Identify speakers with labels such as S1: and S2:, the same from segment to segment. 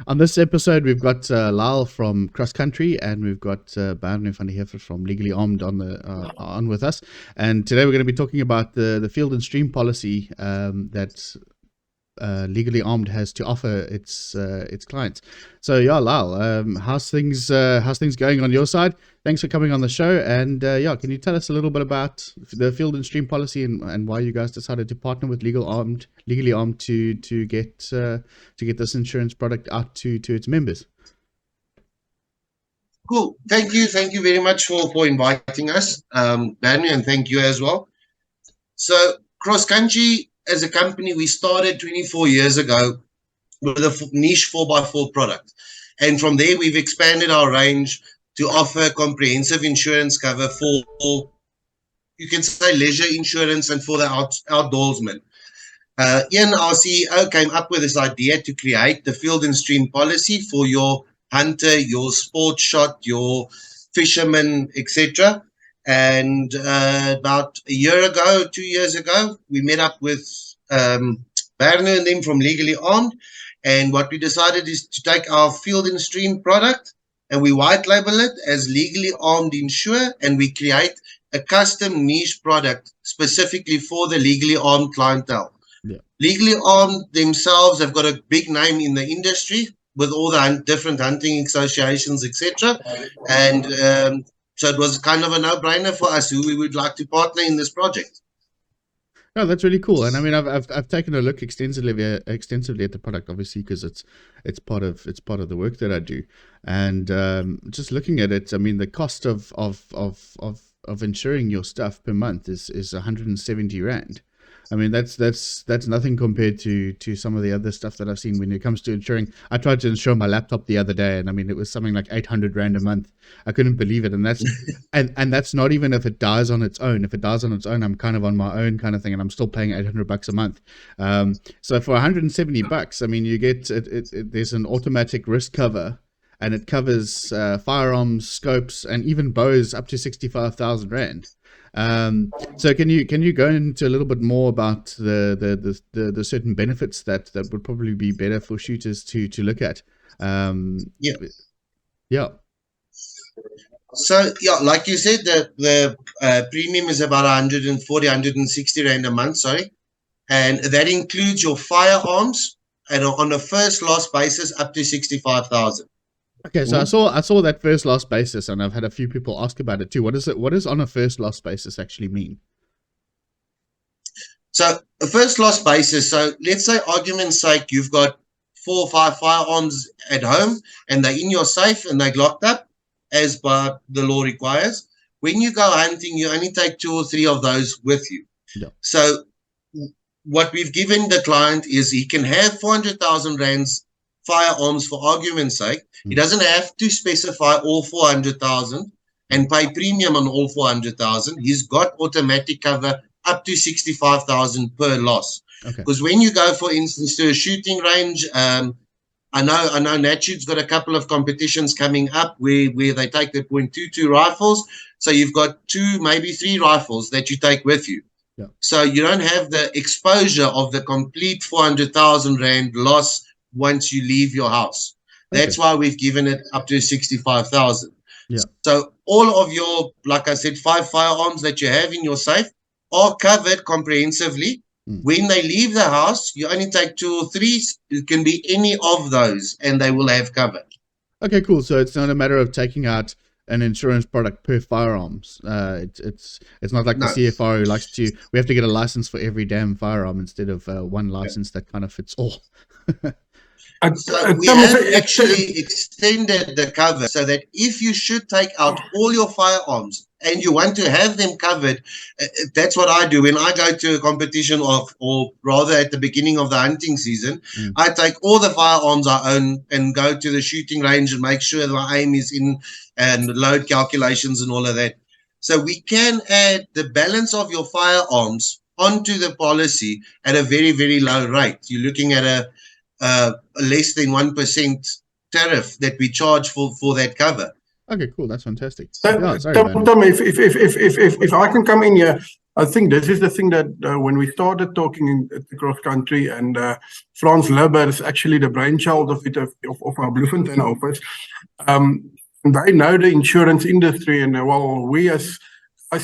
S1: On this episode, we've got Lyle from Cross Country, and we've got Barney van der Heever from Legally Armed on with us. And today we're going to be talking about the field and stream policy that Legally Armed has to offer its clients. So yeah, Lyle, how's things going on your side? Thanks for coming on the show. And can you tell us a little bit about the field and stream policy and why you guys decided to partner with Legally Armed to get this insurance product out to its members?
S2: Cool. Thank you very much for inviting us, Barney, and thank you as well. So Cross Country, as a company, we started 24 years ago with a niche 4x4 product. And from there, we've expanded our range to offer comprehensive insurance cover for, you can say, leisure insurance and for the outdoorsmen. Ian, our CEO, came up with this idea to create the field and stream policy for your hunter, your sport shot, your fisherman, etc. And about a year ago, 2 years ago, we met up with Barney and them from Legally Armed. And what we decided is to take our field and stream product and we white label it as Legally Armed Insure, and we create a custom niche product specifically for the Legally Armed clientele. Yeah. Legally Armed themselves have got a big name in the industry with all the different hunting associations, etc. And so it was kind of a no-brainer for us who we would like to partner in this project.
S1: No, that's really cool. And I mean, I've taken a look extensively at the product, obviously, because it's part of the work that I do. And just looking at it, I mean, the cost of insuring your stuff per month is 170 Rand. I mean, that's nothing compared to some of the other stuff that I've seen when it comes to insuring. I tried to insure my laptop the other day, and I mean, it was something like 800 Rand a month. I couldn't believe it, and that's and that's not even if it dies on its own. If it dies on its own, I'm kind of on my own kind of thing, and I'm still paying $800 a month. So for $170, I mean, you get there's an automatic risk cover, and it covers firearms, scopes, and even bows up to 65,000 Rand. So can you go into a little bit more about the certain benefits that would probably be better for shooters to look at? Yeah.
S2: So like you said, the premium is about 140, 160 Rand a month, sorry, and that includes your firearms and on a first loss basis up to 65,000.
S1: Okay, so I saw that first loss basis, and I've had a few people ask about it too. What does on a first loss basis actually mean?
S2: So a first loss basis, so let's say, argument's sake, you've got 4 or 5 firearms at home and they're in your safe and they're locked up as the law requires. When you go hunting, you only take 2 or 3 of those with you. Yeah. So what we've given the client is he can have 400,000 Rands firearms for argument's sake. He doesn't have to specify all 400,000 and pay premium on all 400,000. He's got automatic cover up to 65,000 per loss. Because when you go, for instance, to a shooting range, I know Natude's got a couple of competitions coming up where they take the .22 rifles. So you've got 2, maybe 3 rifles that you take with you. Yeah. So you don't have the exposure of the complete 400,000 Rand loss once you leave your house. That's why we've given it up to 65,000. Yeah. So all of your, like I said, 5 firearms that you have in your safe are covered comprehensively. When they leave the house, you only take 2 or 3. It can be any of those, and they will have cover.
S1: Okay, cool. So it's not a matter of taking out an insurance product per firearms. It's not like the CFR who likes to. We have to get a license for every damn firearm instead of one license that kind of fits all.
S2: So we have actually extended the cover so that if you should take out all your firearms and you want to have them covered, that's what I do. When I go to a competition or rather at the beginning of the hunting season, I take all the firearms I own and go to the shooting range and make sure that my aim is in and load calculations and all of that. So we can add the balance of your firearms onto the policy at a very, very low rate. You're looking at a less than 1% tariff that we charge for that cover.
S1: Okay, cool. That's fantastic.
S3: Tom, if I can come in here, I think this is the thing that when we started talking at the cross country, and Frans Leber is actually the brainchild of it, of our Bloemfontein office. They know the insurance industry, and well, we as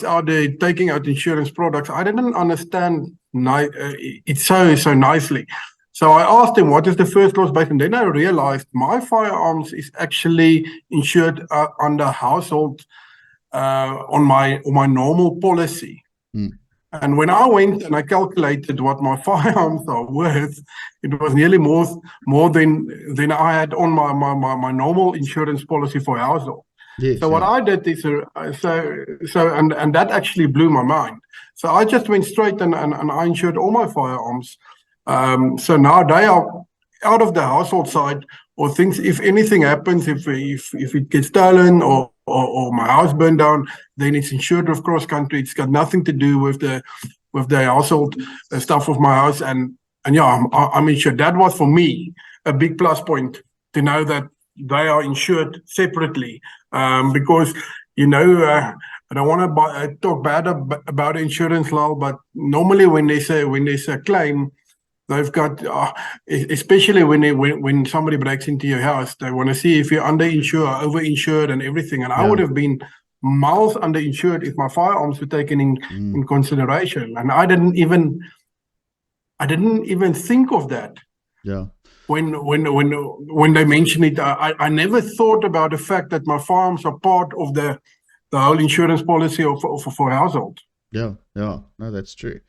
S3: are the taking out insurance products. I didn't understand it so nicely. So I asked him, what is the first loss base? And then I realized my firearms is actually insured under household on my normal policy.
S1: Mm.
S3: And when I went and I calculated what my firearms are worth, it was nearly more than I had on my normal insurance policy for household.
S1: Yes,
S3: So what I did is and that actually blew my mind. So I just went straight and I insured all my firearms. So now they are out of the household side, or things. If anything happens, if it gets stolen or my house burned down, then it's insured with cross country. It's got nothing to do with the household stuff of my house. And yeah, I'm insured. That was for me a big plus point to know that they are insured separately, because I don't want to talk bad about insurance law, but normally when there's a claim, they've got, especially when somebody breaks into your house, they want to see if you're underinsured, overinsured, and everything. And I would have been miles underinsured if my firearms were taken in consideration, and I didn't even think of that.
S1: Yeah.
S3: When they mention it, I never thought about the fact that my firearms are part of the whole insurance policy for household.
S1: Yeah. No, that's true.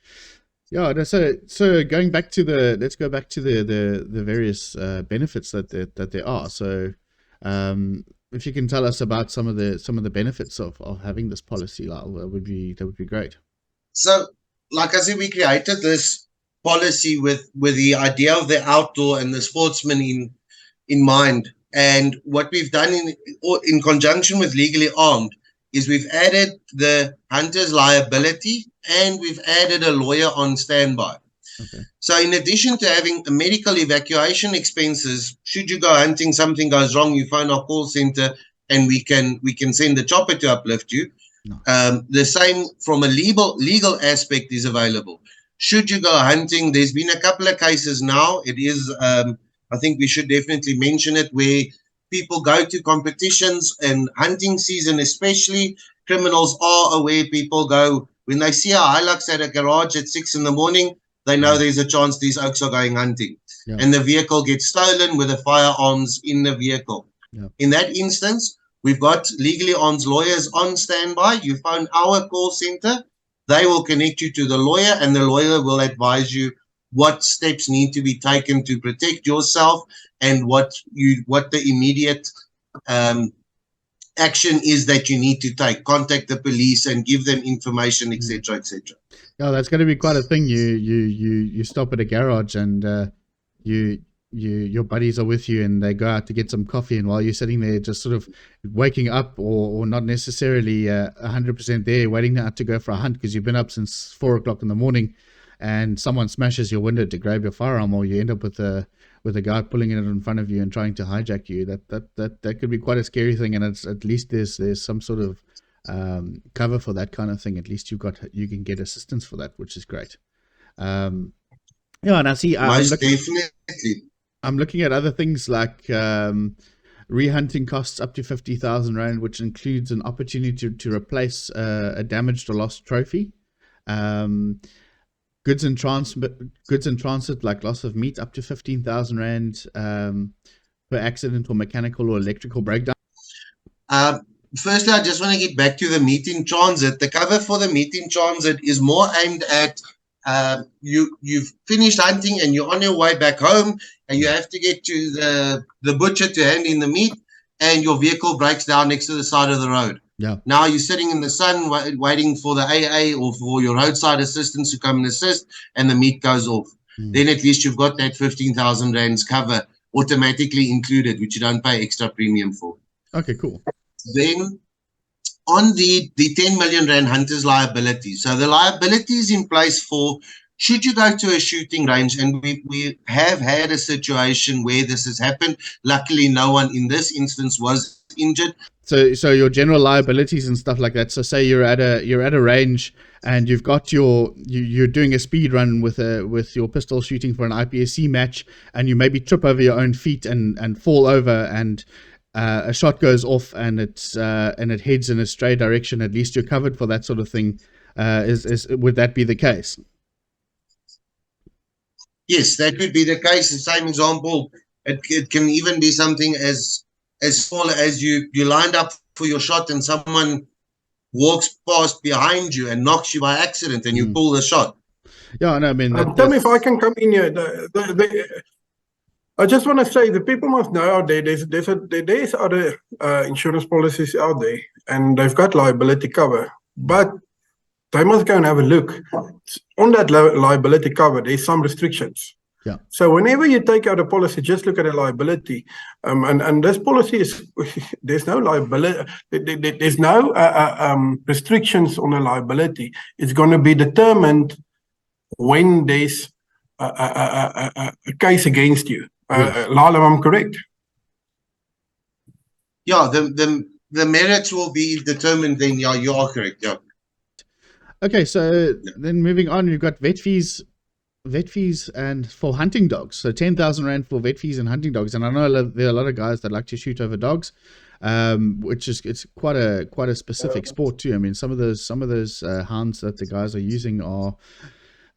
S1: Yeah, so going back to let's go back to the various benefits that there are. So, if you can tell us about some of the benefits of having this policy, that would be great.
S2: So, like I said, we created this policy with the idea of the outdoor and the sportsman in mind. And what we've done in conjunction with Legally Armed is we've added the hunter's liability and we've added a lawyer on standby.
S1: Okay.
S2: So in addition to having medical evacuation expenses, should you go hunting, something goes wrong, you phone our call center and we can send the chopper to uplift you.
S1: No.
S2: The same from a legal aspect is available. Should you go hunting, there's been a couple of cases now. It is, I think we should definitely mention it, where people go to competitions and hunting season especially. Criminals are aware people go, when they see a Hilux at a garage at 6 a.m, they know there's a chance these oaks are going hunting.
S1: Yeah.
S2: And the vehicle gets stolen with the firearms in the vehicle.
S1: Yeah.
S2: In that instance, we've got Legally Armed lawyers on standby. You phone our call center, they will connect you to the lawyer, and the lawyer will advise you what steps need to be taken to protect yourself and what the immediate action is that you need to take. Contact the police and give them information, etc., etc.
S1: Yeah, that's going to be quite a thing. You stop at a garage and your buddies are with you and they go out to get some coffee, and while you're sitting there just sort of waking up or not necessarily 100% there, waiting out to go for a hunt because you've been up since 4 o'clock in the morning, and someone smashes your window to grab your firearm, or you end up with a guy pulling it in front of you and trying to hijack you, that could be quite a scary thing. And it's, at least there's some sort of cover for that kind of thing. At least you can get assistance for that, which is great. Yeah, and I see
S2: definitely.
S1: I'm looking at other things like rehunting costs up to 50,000 Rand, which includes an opportunity to replace a damaged or lost trophy. Goods in transit, like loss of meat, up to 15,000 Rand per accident or mechanical or electrical breakdown.
S2: Firstly, I just want to get back to the meat in transit. The cover for the meat in transit is more aimed at you've finished hunting and you're on your way back home and you have to get to the butcher to hand in the meat, and your vehicle breaks down next to the side of the road.
S1: Yeah.
S2: Now you're sitting in the sun waiting for the AA or for your roadside assistants to come and assist, and the meat goes off. Then at least you've got that 15,000 Rands cover automatically included, which you don't pay extra premium for.
S1: Okay, cool.
S2: Then on the 10 million Rand hunter's liability. So the liability is in place for should you go to a shooting range, and we have had a situation where this has happened. Luckily, no one in this instance was injured.
S1: So your general liabilities and stuff like that. So say you're at a range and you've got you're doing a speed run with your pistol shooting for an IPSC match, and you maybe trip over your own feet and fall over, and a shot goes off and it heads in a stray direction. At least you're covered for that sort of thing. Would that be the case?
S2: Yes, that would be the case. The same example, it can even be something as small as you lined up for your shot and someone walks past behind you and knocks you by accident and you pull the shot.
S1: Yeah, no, I mean,
S3: tell me if I can come in here. I just want to say the people must know out there. There's other insurance policies out there, and they've got liability cover, but they must go and have a look. On that liability cover, there's some restrictions.
S1: Yeah.
S3: So whenever you take out a policy, just look at the liability. And this policy is, there's no liability, there's no restrictions on the liability. It's going to be determined when there's a case against you.
S1: Yes.
S3: Lala, I'm correct?
S2: Yeah, the merits will be determined then. Yeah, you are correct. Yeah.
S1: Okay, so then moving on, you've got vet fees and for hunting dogs. So 10,000 Rand for vet fees and hunting dogs. And I know there are a lot of guys that like to shoot over dogs, which is, it's quite a specific sport too. I mean, some of those hounds that the guys are using are,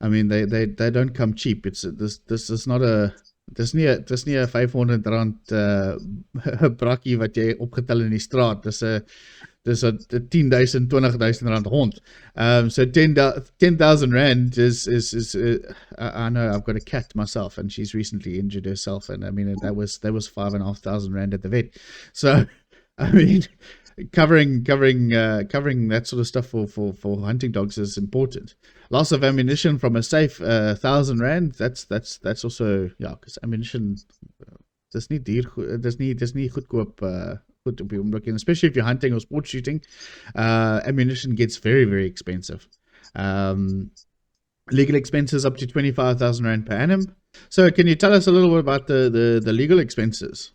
S1: I mean, they don't come cheap. It's this is not a, dis nie 'n R500 brakkie wat jy opgetel in die straat. Dis 'n 10,000, 20,000 rand hond. So 10,000 Rand is I know I've got a cat myself, and she's recently injured herself, and I mean that was 5,500 Rand at the vet. So I mean, covering that sort of stuff for hunting dogs is important. Loss of ammunition from a safe, 1,000 Rand. That's also, yeah, because ammunition dis nie goedkoop goed op die oomblik, and especially if you're hunting or sport shooting, ammunition gets very, very expensive. Legal expenses up to 25,000 Rand per annum. So can you tell us a little bit about the legal expenses?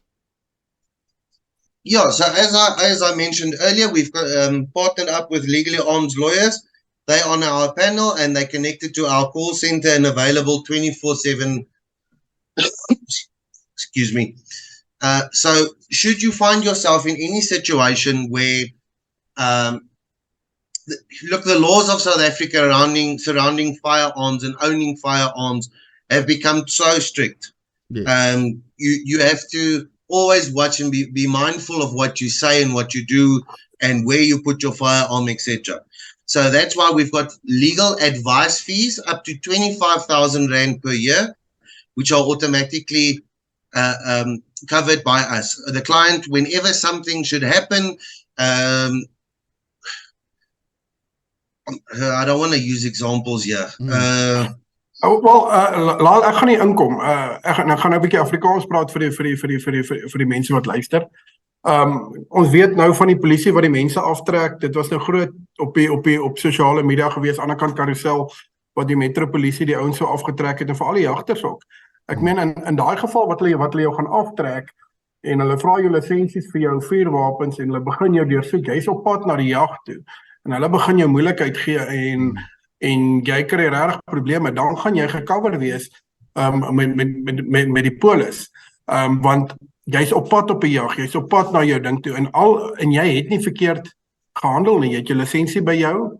S2: Yeah, so as I mentioned earlier, we've got, partnered up with Legally Arms Lawyers. They're on our panel and they're connected to our call center and available 24/7. Excuse me. So should you find yourself in any situation where, look, the laws of South Africa surrounding firearms and owning firearms have become so strict.
S1: Yes.
S2: You have to always watch and be mindful of what you say and what you do and where you put your firearm, etc. So that's why we've got legal advice fees up to 25,000 Rand per year, which are automatically covered by us. The client, whenever something should happen, I don't want to use examples here.
S3: Laat ek gaan nie inkom. Ek gaan nou 'n bietjie Afrikaans praat vir die mense wat luister. Ons weet nou van die polisie wat die mense aftrek. Dit was nou groot op sosiale media gewees, aan die kant Karussel, wat die metropolisie die ouens so afgetrek het, en vir al die jagters ook. Ek meen in daai geval wat hulle jou gaan aftrek en hulle vra jou lisensies vir jou vuurwapens en hulle begin jou deursoek, jy's op pad na die jag toe en hulle begin jou moeilikheid gee en jy kry regtig probleme, dan gaan jy gecover wees met die polis, want jy's op pad op 'n jag, jy's op pad na jou ding toe en jy het nie verkeerd gehandel nie, jy het jou lisensie by jou,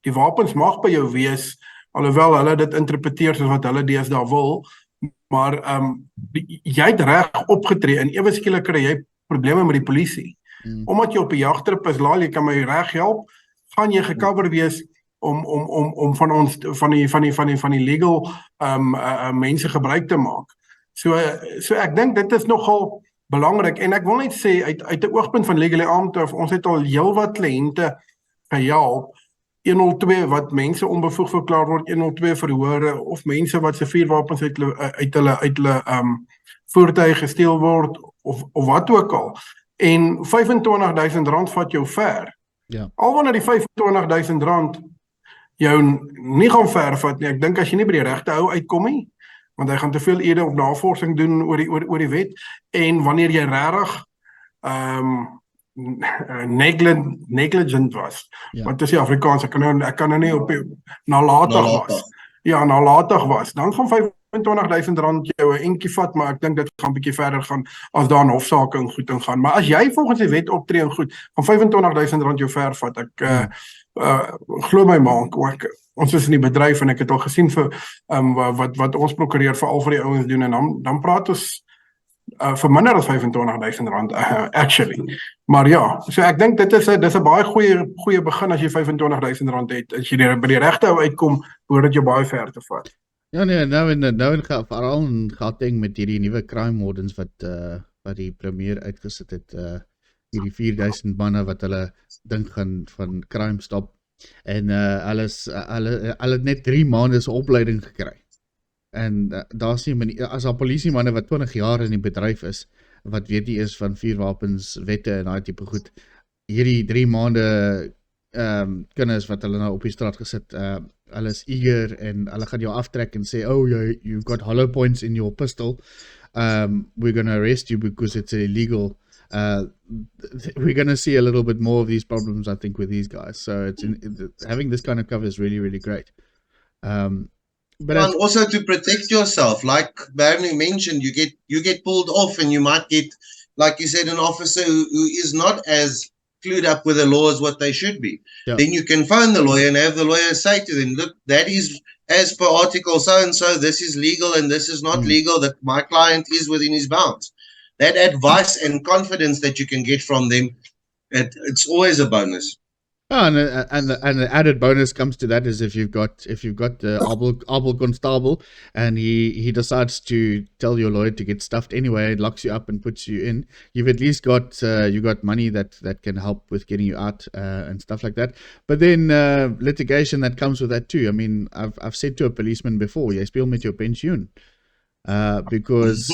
S3: die wapens mag by jou wees, alhoewel hulle dit interpreteer soos wat hulle deesdae wil, maar jy het reg opgetree en ewe skielik kry jy probleme met die polisie. Omdat jy op 'n jagtrip is, jy kan my reg help, gaan jy gecover wees om van ons van die legal mense gebruik te maak. So ek dink dit is nogal belangrik, en ek wil net sê uit 'n oogpunt van Legally Armed, ons het al heelwat kliënte gehelp, 102 wat mense onbevoeg verklaar word, 102 verhore, of mense wat se vuurwapens uit hulle voertuie gesteel word, of wat ook al. En 25,000 Rand vat jou ver.
S1: Ja.
S3: Al wanneer die 25,000 Rand jou nie gaan vervat nie. Ek dink as jy nie by die regte ou uitkom nie, want hy gaan te veel ure op navorsing doen oor die wet, en wanneer jy regtig negligent was.
S1: Ja.
S3: Wat is die Afrikaans? Ek kan nou nie op nalatig was. Ja, nalatig was. Dan gaan R25,000 jou 'n entjie vat, maar ek dink dit gaan bietjie verder gaan as daar 'n hofsaake en goed ingaan. Maar as jy volgens die wet optree en goed, gaan R25,000 jou ver vat. Ek glo my ma, ons is in die bedryf en ek het al gesien vir wat ons prokureer veral vir die ouens doen, en dan praat ons vir minder as R25,000 actually. Maar ja, so ek dink dis 'n baie goeie begin as jy R25,000 het. As jy by die regte ou uitkom, behoort dit jou baie ver te vat.
S1: Ja nee, nou in veral in Gauteng met hierdie nuwe crime wardens wat die premier uitgesit het, hierdie 4,000 manne wat hulle dink gaan van crime stop, en hulle het net 3 maande se opleiding gekry. En daar's nie manier, as daar polisiemanne wat 20 jaar in die bedryf is, wat weet nie is van vuurwapens, wette en daai tipe goed, hierdie 3 maande kinders wat hulle nou op die straat gesit, hulle is eager en hulle gaan jou aftrek en sê, oh, you've got hollow points in your pistol, we're going to arrest you because it's illegal. We're going to see a little bit more of these problems, I think, with these guys. So having this kind of cover is really, really great.
S2: But also to protect yourself, like Barney mentioned, you get pulled off, and you might get, like you said, an officer who is not as clued up with the law as what they should be. Yeah. Then you can phone the lawyer and have the lawyer say to them, look, that is as per article so and so, this is legal and this is not legal, that my client is within his bounds. That advice and confidence that you can get from them, it's always a bonus.
S1: Oh, and the added bonus comes to that is if you've got the Abel Constable and he decides to tell your lawyer to get stuffed anyway, locks you up and puts you in, you've at least got you got money that can help with getting you out and stuff like that. But then litigation that comes with that too. I mean, I've said to a policeman before, jy speel met jou pensioen. Because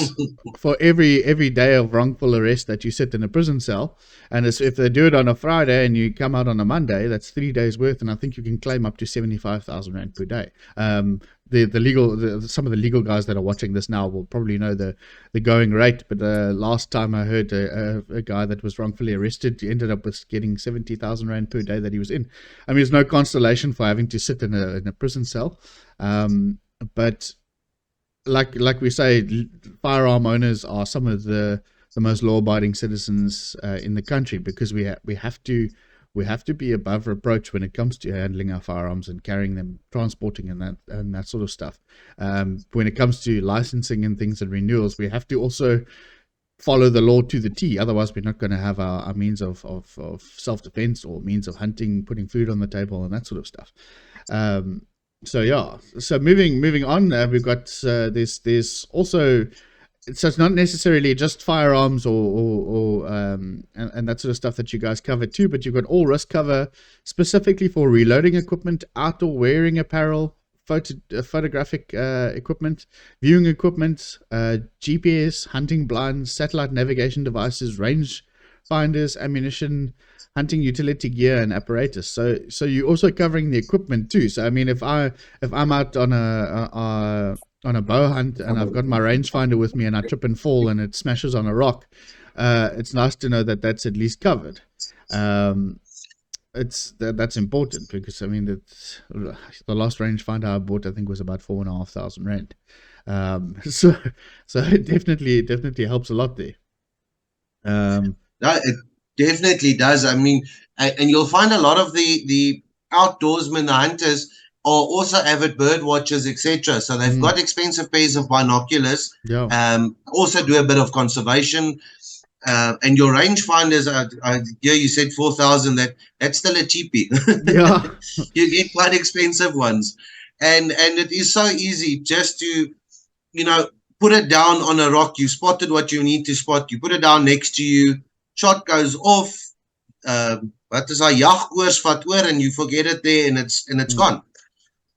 S1: for every day of wrongful arrest that you sit in a prison cell, and if they do it on a Friday and you come out on a Monday, that's 3 days worth, and I think you can claim up to 75,000 rand per day. Some of the legal guys that are watching this now will probably know the going rate, but last time I heard a guy that was wrongfully arrested ended up with getting 70,000 rand per day that he was in. I mean, there's no consolation for having to sit in a prison cell, but like we say, firearm owners are some of the most law-abiding citizens in the country, because we have to be above reproach when it comes to handling our firearms and carrying them, transporting and that sort of stuff. When it comes to licensing and things and renewals, we have to also follow the law to the T. Otherwise, we're not going to have our means of self-defense or means of hunting, putting food on the table and that sort of stuff. So yeah, so moving on, we've got there's also, so it's not necessarily just firearms or and that sort of stuff that you guys cover too, but you've got all risk cover specifically for reloading equipment, outdoor wearing apparel, photographic equipment, viewing equipment, GPS, hunting blinds, satellite navigation devices, range finders, ammunition, hunting utility gear and apparatus. So you're also covering the equipment too. So I mean, if I'm out on a bow hunt and I've got my rangefinder with me and I trip and fall and it smashes on a rock, it's nice to know that that's at least covered. That's important, because I mean, the last rangefinder I bought, I think, was about 4,500 rand. So it definitely helps a lot there.
S2: No, it definitely does. I mean, and you'll find a lot of the outdoorsmen, the hunters, are also avid bird watchers, etc. So they've got expensive pairs of binoculars.
S1: Yeah.
S2: Also do a bit of conservation. And your rangefinders, yeah, you said 4,000. That's still a cheapie.
S1: Yeah.
S2: You get quite expensive ones, and it is so easy just to, put it down on a rock. You spotted what you need to spot. You put it down next to you. Shot goes off. What is our jagoors vat oor, and you forget it there, and it's gone.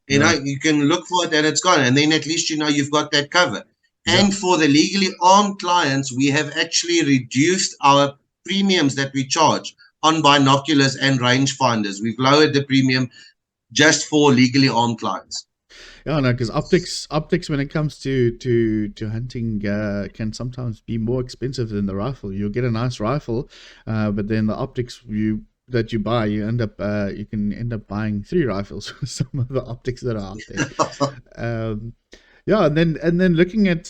S2: You can look for it and it's gone, and then at least you've got that cover. And for the legally armed clients, we have actually reduced our premiums that we charge on binoculars and rangefinders. We've lowered the premium just for legally armed clients.
S1: Yeah, no, because optics when it comes to hunting can sometimes be more expensive than the rifle. You'll get a nice rifle, but then the optics that you buy, you can end up buying 3 rifles with some of the optics that are out there. Yeah, and then looking at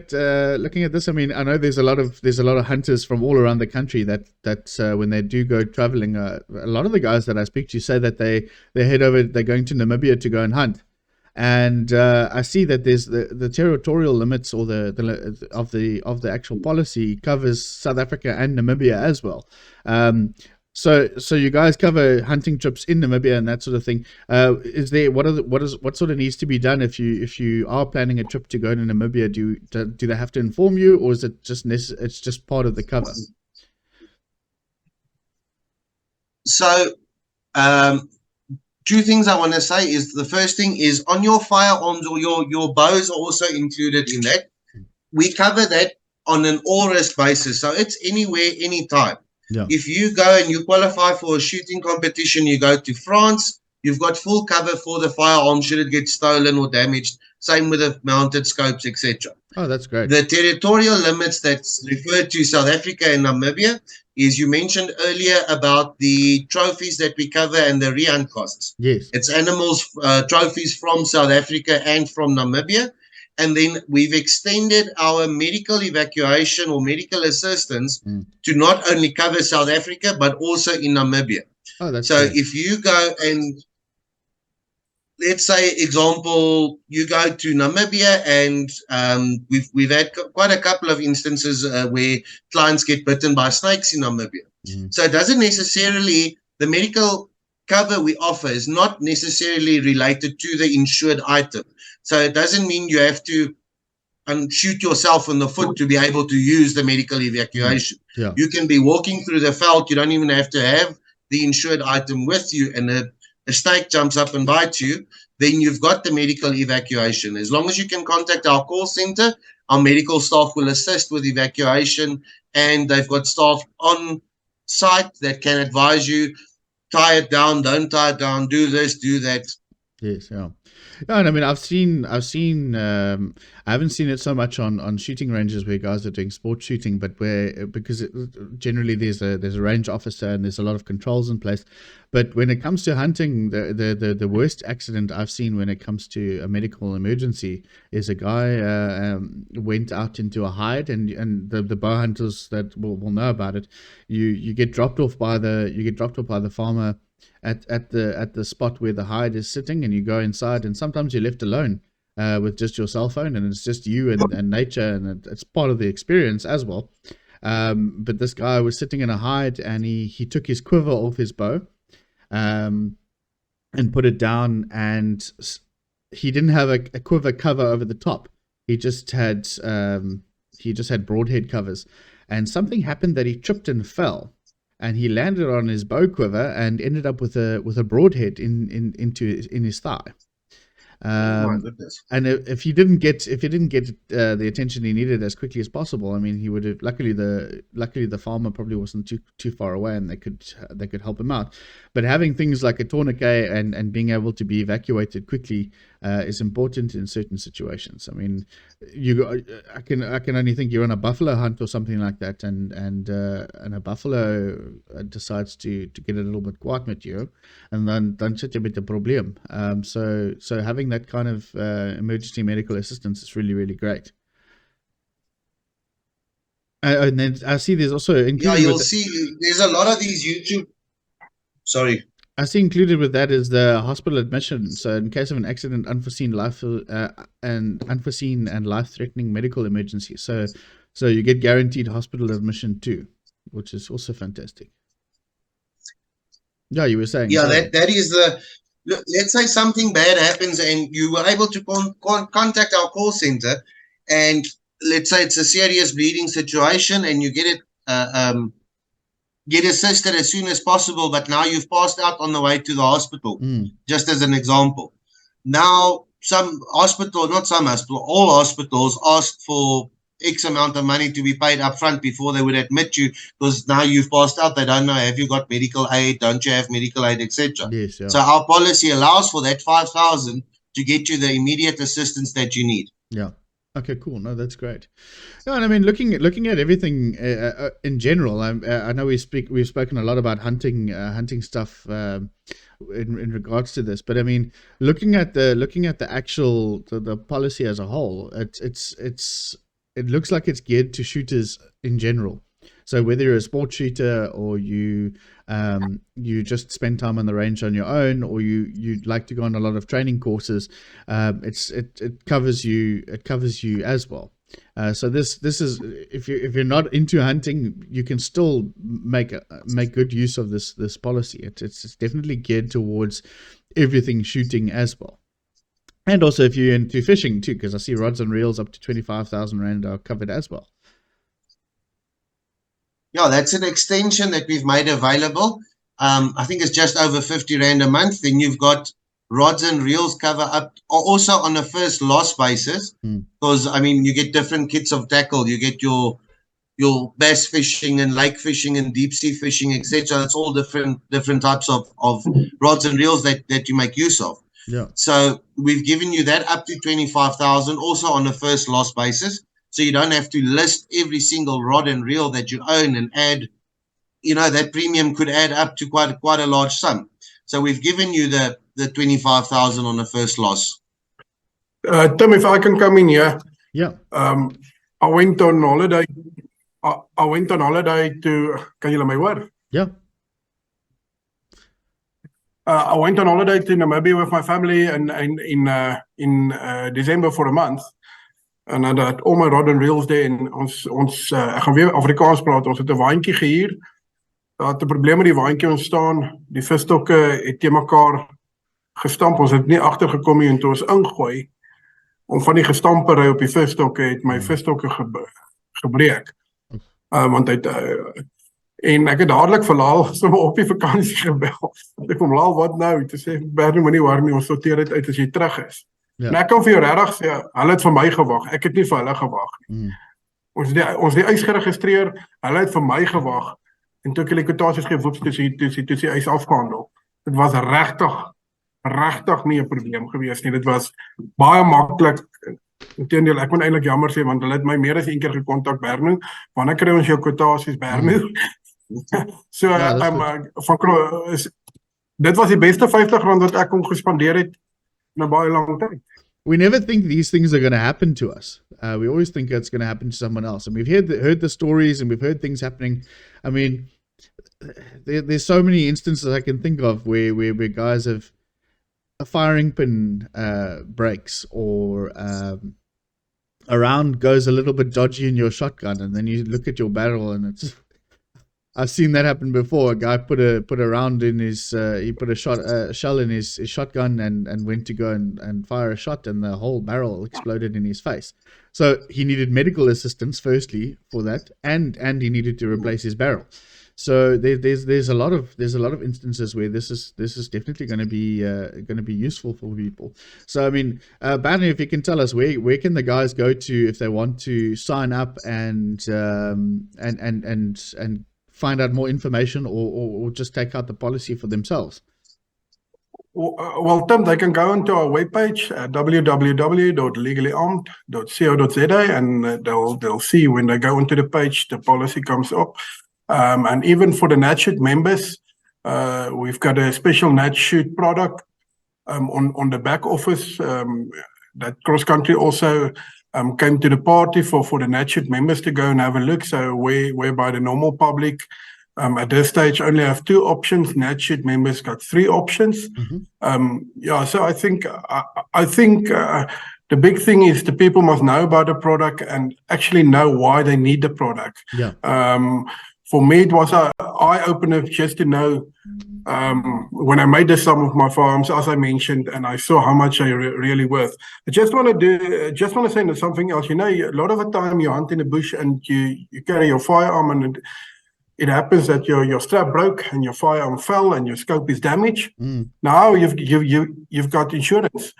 S1: this, I mean, I know there's a lot of hunters from all around the country that when they do go traveling, a lot of the guys that I speak to say that they're going to Namibia to go and hunt. And I see that there's the territorial limits or of the actual policy covers South Africa and Namibia as well. So you guys cover hunting trips in Namibia and that sort of thing. Is there what sort of needs to be done if you are planning a trip to go to Namibia? Do they have to inform you, or is it just part of the cover?
S2: So. Two things I want to say is the first thing is on your firearms or your bows are also included in that. We cover that on an all-risk basis. So it's anywhere, anytime.
S1: Yeah.
S2: If you go and you qualify for a shooting competition, you go to France, you've got full cover for the firearm should it get stolen or damaged. Same with the mounted scopes, etc.
S1: Oh, that's great.
S2: The territorial limits that's referred to South Africa and Namibia is you mentioned earlier about the trophies that we cover and the re-hunt costs.
S1: Yes.
S2: It's animals, trophies from South Africa and from Namibia. And then we've extended our medical evacuation or medical assistance to not only cover South Africa, but also in Namibia.
S1: Oh, that's
S2: so
S1: great.
S2: If you go and let's say, example, you go to Namibia and we've had quite a couple of instances where clients get bitten by snakes in Namibia. So it doesn't necessarily, the medical cover we offer is not necessarily related to the insured item. So it doesn't mean you have to shoot yourself in the foot to be able to use the medical evacuation.
S1: Yeah.
S2: You can be walking through the veld. You don't even have to have the insured item with you, and a snake jumps up and bites you, then you've got the medical evacuation. As long as you can contact our call center, our medical staff will assist with evacuation, and they've got staff on site that can advise you, tie it down, don't tie it down, do this, do that.
S1: Yes, yeah. Yeah, and I mean, I haven't seen it so much on shooting ranges where guys are doing sport shooting, but because generally there's a range officer and there's a lot of controls in place. But when it comes to hunting, the worst accident I've seen when it comes to a medical emergency is a guy went out into a hide, and the bow hunters that will know about it. You get dropped off by the farmer at the spot where the hide is sitting, and you go inside, and sometimes you're left alone with just your cell phone, and it's just you and nature, and it's part of the experience as well. But this guy was sitting in a hide, and he took his quiver off his bow and put it down, and he didn't have a quiver cover over the top. He just had broadhead covers, and something happened that he tripped and fell. And he landed on his bow quiver and ended up with a broadhead in his thigh.
S2: My goodness.
S1: And if he didn't get the attention he needed as quickly as possible, I mean, he would have. Luckily, the farmer probably wasn't too far away, and they could help him out. But having things like a tourniquet and being able to be evacuated quickly is important in certain situations. I mean, I can only think you're on a buffalo hunt or something like that, and a buffalo decides to get a little bit quiet with you, and then sit you with the problem. So having that kind of emergency medical assistance is really, really great. And then I see there's also
S2: see there's a lot of these YouTube. Sorry.
S1: I see included with that is the hospital admission. So in case of an accident, unforeseen and life-threatening medical emergency. So you get guaranteed hospital admission too, which is also fantastic. Yeah, you were saying.
S2: Yeah, that is the. Look, let's say something bad happens and you were able to contact our call center, and let's say it's a serious bleeding situation and you get assisted as soon as possible, but now you've passed out on the way to the hospital, just as an example. Now, all hospitals ask for X amount of money to be paid up front before they would admit you, because now you've passed out. They don't know, have you got medical aid? Don't you have medical aid, etc.
S1: Yes, yeah.
S2: So our policy allows for that 5,000 to get you the immediate assistance that you need.
S1: Yeah. Okay, cool. No, that's great. No, and I mean, looking at everything in general, I know we've spoken a lot about hunting stuff in regards to this, but I mean, looking at the actual the policy as a whole, it looks like it's geared to shooters in general. So whether you're a sport shooter or you just spend time on the range on your own, or you'd like to go on a lot of training courses, it covers you as well. So this is, if you're not into hunting, you can still make good use of this policy. It's definitely geared towards everything shooting as well. And also if you're into fishing too, because I see rods and reels up to 25,000 Rand are covered as well.
S2: Yeah, that's an extension that we've made available. I think it's just over 50 Rand a month. Then you've got rods and reels cover up, also on a first loss basis, because I mean, you get different kits of tackle. You get your bass fishing and lake fishing and deep sea fishing, etc. It's all different types of rods and reels that you make use of.
S1: Yeah.
S2: So we've given you that up to 25,000, also on a first loss basis. So you don't have to list every single rod and reel that you own and add, that premium could add up to quite a large sum. So we've given you the 25,000 on the first loss.
S3: Tim, if I can come in here.
S1: Yeah.
S3: I went on holiday. I went on holiday to, kan julle my hoor?
S1: Yeah.
S3: I went on holiday to Namibia with my family in December for a month. En dan het al my rod and reels daar, en ons ek gaan weer Afrikaans praat, ons het 'n waantjie gehuur. Daar het 'n probleem met die waantjie ontstaan. Die visstokke het te mekaar gestamp. Ons het nie agtergekom nie, en toe ons ingooi om van die gestampery op die visstokke, het my visstokke gebreek. Want en ek het dadelik vir Laal sommer op die vakansie gebel. Ek kom Laal, wat nou? Toe sê Bernie, moenie worry nie, ons sorteer dit uit as jy terug is.
S1: Ja.
S3: En ek kan vir jou regtig sê, hulle het vir my gewag. Ek het nie vir hulle gewag nie. Ons het die eis geregistreer, hulle het vir my gewag. En toe ek die kwotasies gee, woeps, toe die eis afgehandel. Dit was regtig nie 'n probleem gewees nie. Dit was baie maklik. Inteendeel, ek moet eintlik jammer sê, want hulle het my meer as een keer gekontak, Bernie. Wanneer kry ons jou kwotasies, Bernie? So, dit was die beste R50 wat ek kon gespandeer het in 'n baie lang tyd.
S1: We never think these things are going to happen to us. We always think it's going to happen to someone else. And we've heard the stories, and we've heard things happening. I mean, there's so many instances I can think of where guys have a firing pin breaks, or a round goes a little bit dodgy in your shotgun, and then you look at your barrel, and it's... I've seen that happen before. A guy put a round in his, he put a shell in his shotgun and went to go and fire a shot, and the whole barrel exploded in his face. So he needed medical assistance firstly for that, and he needed to replace his barrel. So there's a lot of instances where this is definitely going to be useful for people. So I mean, Barney, if you can tell us where can the guys go to if they want to sign up and find out more information, or just take out the policy for themselves?
S3: Well, Tim, they can go into our webpage at www.legallyarmed.co.za, and they'll see when they go into the page, the policy comes up. And even for the NatShoot members, we've got a special NatShoot product on the back office. That cross country also came to the party for the NatShoot members to go and have a look. So whereby the normal public at this stage only have 2 options, NatShoot members got 3 options. So I think the big thing is the people must know about the product and actually know why they need the product.
S1: Yeah.
S3: For me, it was an eye-opener just to know when I made the sum of my firearms, as I mentioned, and I saw how much I really worth. I just want to say something else. You know, a lot of the time you hunt in the bush and you carry your firearm, and it happens that your strap broke and your firearm fell and your scope is damaged. Now you've got insurance.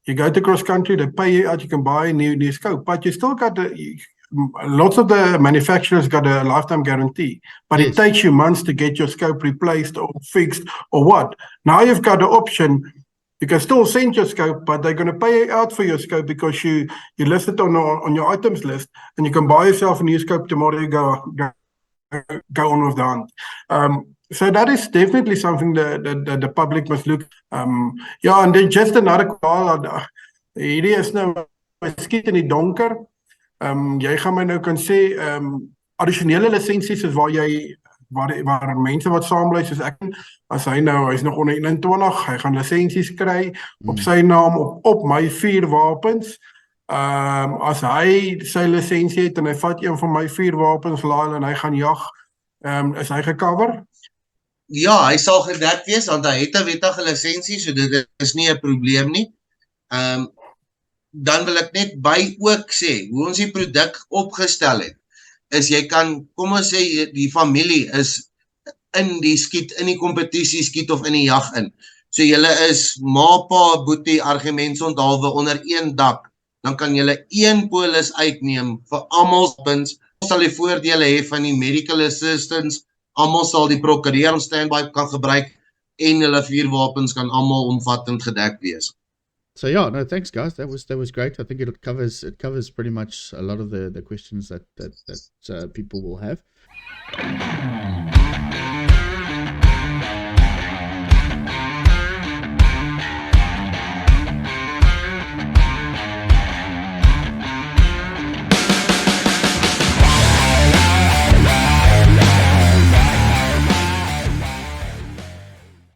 S3: You go to cross country, they pay you out, you can buy a new scope, but you still got lots of the manufacturers got a lifetime guarantee, but
S1: Yes.
S3: it takes you months to get your scope replaced or fixed or what. Now you've got the option. You can still send your scope, but they're going to pay out for your scope because you list it on your items list, and you can buy yourself a new scope tomorrow. You go on with the hunt. So that is definitely something that the public must look. Yeah, and then just another call. Hierdie is nou skiet in die donker. Jy gaan my nou kan sê, addisionele lisensies is waar mense wat saambly soos ek, as hy's nog onder 21, hy gaan lisensies kry op sy naam op my 4 wapens. As hy sy lisensie het en hy vat een van my 4 wapens, laai en hy gaan jag, is hy gecover?
S2: Ja, hy sal gedek wees want hy het 'n wettige lisensie, so dit is nie 'n probleem nie. Dan wil ek net by ook sê hoe ons die produk opgestel het. Is jy kan, kom ons sê die familie is in die skiet, in die kompetisie skiet of in die jag in. So julle is ma, pa, boetie, argumentsonthaalwe onder een dak. Dan kan julle een polis uitneem vir almal wapens. Ons sal die voordele hê van die medical assistance. Almal sal die prokureur on standby kan gebruik en hulle 4 wapens kan almal omvattend gedek wees.
S1: So yeah, no, thanks guys. That was great. I think it covers pretty much a lot of the questions that people will have.